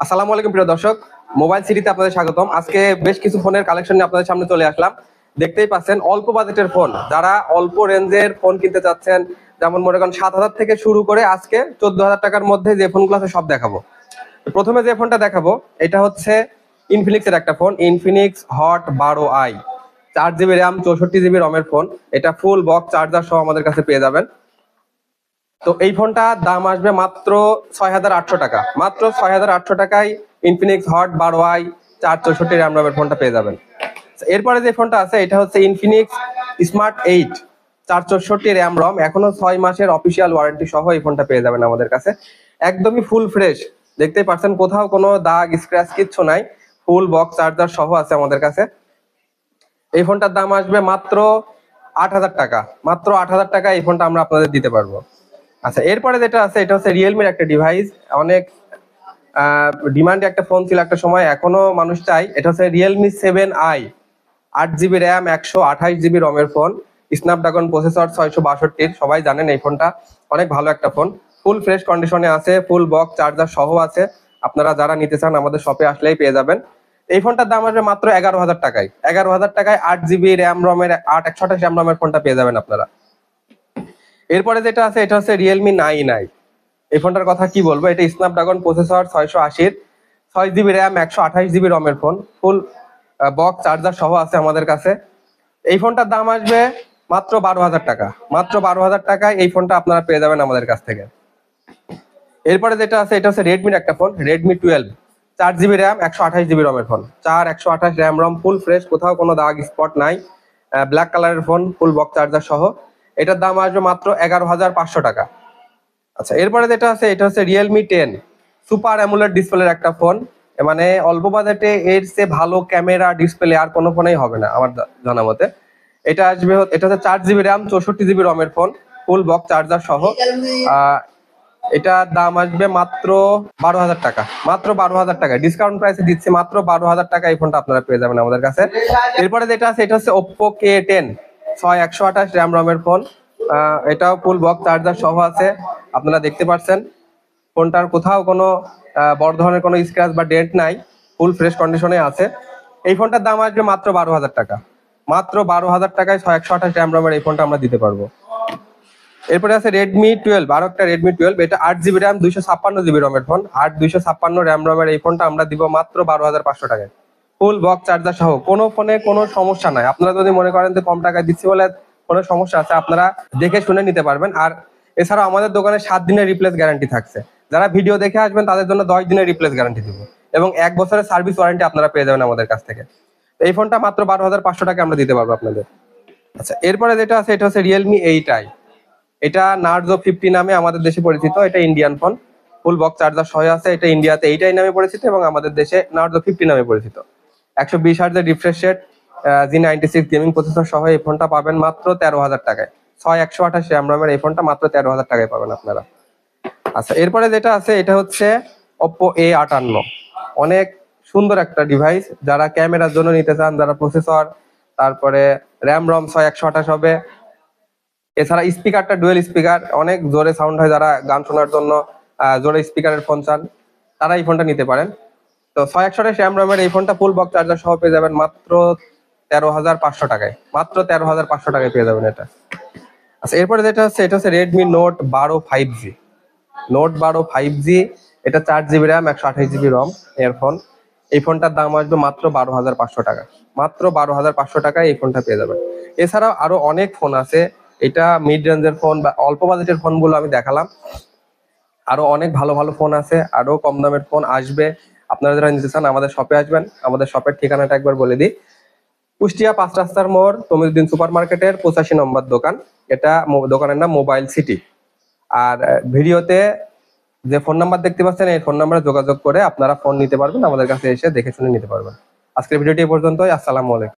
আসসালামু আলাইকুম প্রিয় দর্শক, মোবাইল সিটিতে আপনাদের স্বাগতম। আজকে বেশ কিছু ফোনের কালেকশন নিয়ে আপনাদের সামনে চলে আসলাম। দেখতেই পাচ্ছেন অল্প বাজেটের ফোন, যারা অল্প রেঞ্জের ফোন কিনতে চাচ্ছেন, যেমন মনে করেন 7,000 থেকে শুরু করে আজকে 14,000 টাকার মধ্যে যে ফোনগুলো আছে সব দেখাবো। প্রথমে যে ফোনটা দেখাবো এটা হচ্ছে ইনফিনিক্সের একটা phone, Infinix hot 12i, 4 GB RAM 64 GB রমের ফোন। এটা ফুল বক্স চার্জার সহ আমাদের কাছে পেয়ে যাবেন। তো এই ফোনটার দাম আসবে মাত্র 6,800 টাকা। মাত্র 6,800 টাকায় ইনফিনিক্স হট 12i 464 র্যাম রমের ফোনটা পেয়ে যাবেন। এরপরে যে ফোনটা আছে এটা হচ্ছে ইনফিনিক্স স্মার্ট 8 464 র্যাম রম, এখনো 6 মাসের অফিসিয়াল ওয়ারেন্টি সহ এই ফোনটা পেয়ে যাবেন আমাদের কাছে। একদমই ফুল ফ্রেশ, দেখতেই পাচ্ছেন কোথাও কোনো দাগ স্ক্র্যাচ কিচ্ছু নাই, ফুল বক্স চার্জার সহ আছে আমাদের কাছে। এই ফোনটার দাম আসবে মাত্র 8,000 টাকা। মাত্র 8,000 টাকা এই ফোনটা আমরা আপনাদের দিতে পারবো। আচ্ছা, এরপরে যেটা আছে এটা হচ্ছে রিয়েলমির একটা ডিভাইস, অনেক ডিমান্ডে একটা ফোন ছিল একটা সময়, এখনো মানুষ চাই। এটা হচ্ছে Realme 7i, 8 GB RAM 128 GB রমের ফোন, স্ন্যাপড্রাগন প্রসেসর 662। সবাই জানেন এই ফোনটা অনেক ভালো একটা ফোন, ফুল ফ্রেশ কন্ডিশনে আছে, ফুল বক্স চার্জার সহ আছে। আপনারা যারা নিতে চান আমাদের শপে আসলেই পেয়ে যাবেন। এই ফোনটার দাম আসবে মাত্র 11,000 টাকায়। 11,000 টাকায় 8 জিবি র্যাম রমের 128 র্যাম রমের ফোনটা পেয়ে যাবেন আপনারা। এরপরে যেটা আছে এটা হচ্ছে রিয়েলমি 9i। এই ফোনটার কথা কি বলবো, এটা Snapdragon processor 680, 6 GB RAM 128 GB রমের ফোন, ফুল বক্স চার্জার সহ আছে আমাদের কাছে। এই ফোনটার দাম আসবে মাত্র 12,000 টাকা। মাত্র 12,000 টাকায় এই ফোনটা আপনারা পেয়ে যাবেন আমাদের কাছ থেকে। এরপরে যেটা আছে এটা হচ্ছে রেডমির একটা phone, Redmi 12, 4 GB RAM 128 GB রমের phone, 128 RAM ROM, full fresh, কোথাও কোনো দাগ স্পট নাই, ব্ল্যাক কালারের ফোন, ফুল বক্স চার্জার সহ। এটার দাম আসবে মাত্র 11,500 টাকা। আচ্ছা, এরপরে যেটা আছে এটা হচ্ছে রিয়েলমি 10, সুপার অ্যামোলেড ডিসপ্লের একটা ফোন। মানে অল্প বাজেটে এর চেয়ে ভালো ক্যামেরা ডিসপ্লে আর কোনো ফোনেই হবে না আমার জানা মতে। এটা আসবে, এটা হচ্ছে 4 জিবি র্যাম 64 জিবি রমের ফোন, ফুল বক্স চার্জার সহ। এটার দাম আসবে মাত্র 12,000 টাকা। মাত্র 12,000 টাকা ডিসকাউন্ট প্রাইসে দিচ্ছে, মাত্র 12,000 টাকা এই ফোনটা আপনারা পেয়ে যাবেন আমাদের কাছে। এরপরে যেটা আছে এটা হচ্ছে ওপ্পো K10, 128 র্যাম রমের ফোন। এটাও ফুল বক্স চার্জার সহ আছে, আপনারা দেখতে পাচ্ছেন। ফোনটার কোথাও কোনো বড় ধরনের কোনো স্ক্র্যাচ বা ডেন্ট নাই, ফুল ফ্রেশ কন্ডিশনে আছে। এই ফোনটার দাম আসবে মাত্র 12,000 টাকা। মাত্র 12,000 টাকায় 128 র্যাম রমের এই ফোনটা আমরা দিতে পারবো। এরপরে আছে রেডমি 12, আরো একটা রেডমি 12, এটা 8 জিবি র্যাম 256 জিবি রমের ফোন, 256 র্যাম রমের এই ফোনটা আমরা দিব মাত্র 12,500 টাকায়, ফুল বক্স চার্জার সহ। কোনো ফোনে কোনো সমস্যা নাই, আপনারা যদি মনে করেন যে কম টাকায় দিচ্ছি বলে কোনো সমস্যা আছে, আপনারা দেখে শুনে নিতে পারবেন। আর এছাড়াও আমাদের দোকানে 7 দিনের রিপ্লেস গ্যারান্টি থাকছে। যারা ভিডিও দেখে আসবেন তাদের জন্য 10 দিনের রিপ্লেস গ্যারান্টি দিব, এবং 1 বছরের সার্ভিস ওয়ারেন্টি আপনারা পেয়ে যাবেন আমাদের কাছ থেকে। এই ফোনটা মাত্র 12,500 টাকা আমরা দিতে পারবো আপনাদের। আচ্ছা, এরপরে যেটা আছে এটা হচ্ছে রিয়েলমি 8i। এটা নার্জো 50 নামে আমাদের দেশে পরিচিত, এটা Indian phone, full box charger সহ আছে। এটা ইন্ডিয়াতে 8i নামে পরিচিত এবং আমাদের দেশে নার্জো 50 নামে পরিচিত। 120 হার্জের refresh rate, G96 gaming processor সহ এই ফোনটা পাবেন মাত্র 13,000 টাকায়। 128 র্যাম রমের এই ফোনটা মাত্র 13,000 টাকায় পাবেন আপনারা। আচ্ছা, এরপরে যেটা আছে এটা হচ্ছে Oppo A58, অনেক সুন্দর একটা ডিভাইস। যারা ক্যামেরার জন্য নিতে চান, যারা প্রসেসর, তারপরে র্যাম রম 128 হবে। এছাড়া স্পিকারটা ডুয়েল স্পিকার, অনেক জোরে সাউন্ড হয়, যারা গান শোনার জন্য জোরে স্পিকারের ফোন চান তারা এই ফোনটা নিতে পারেন। তো 128 র্যাম রমের এই ফোনটা ফুল বক্স চার্জার সহ পেয়ে যাবেন মাত্র 13,500 টাকায়। মাত্র 13,500 টাকায় পেয়ে যাবেন এটা। আচ্ছা, এরপরে যেটা হচ্ছে এটা হচ্ছে Redmi note 12 5G। Note 12 5G, এটা 4 জিবি র্যাম 128 জিবি রম এর ফোন। এই ফোনটার দাম আসবে মাত্র 12,500 টাকা। মাত্র 12,500 টাকায় এই ফোনটা পেয়ে যাবেন। এছাড়াও আরো অনেক ফোন আছে, এটা মিড রেঞ্জের ফোন বা অল্প বাজেটের ফোনগুলো আমি দেখালাম। আরো অনেক ভালো ভালো ফোন আছে, আরো কম দামের ফোন আসবে। আপনারা যারা নিতে চান আমাদের শপে আসবেন। আমাদের শপের ঠিকানাটা একবার বলে দিই, কুষ্টিয়া 5 রাস্তার মোড়, তমিজুদ্দিন সুপার মার্কেটের 85 নম্বর দোকান। এটা দোকানের নাম মোবাইল সিটি। আর ভিডিওতে যে ফোন নাম্বার দেখতে পাচ্ছেন এই ফোন নাম্বারে যোগাযোগ করে আপনারা ফোন নিতে পারবেন, আমাদের কাছে এসে দেখে শুনে নিতে পারবেন। আজকের ভিডিওটি এই পর্যন্তই। আসসালামু আলাইকুম।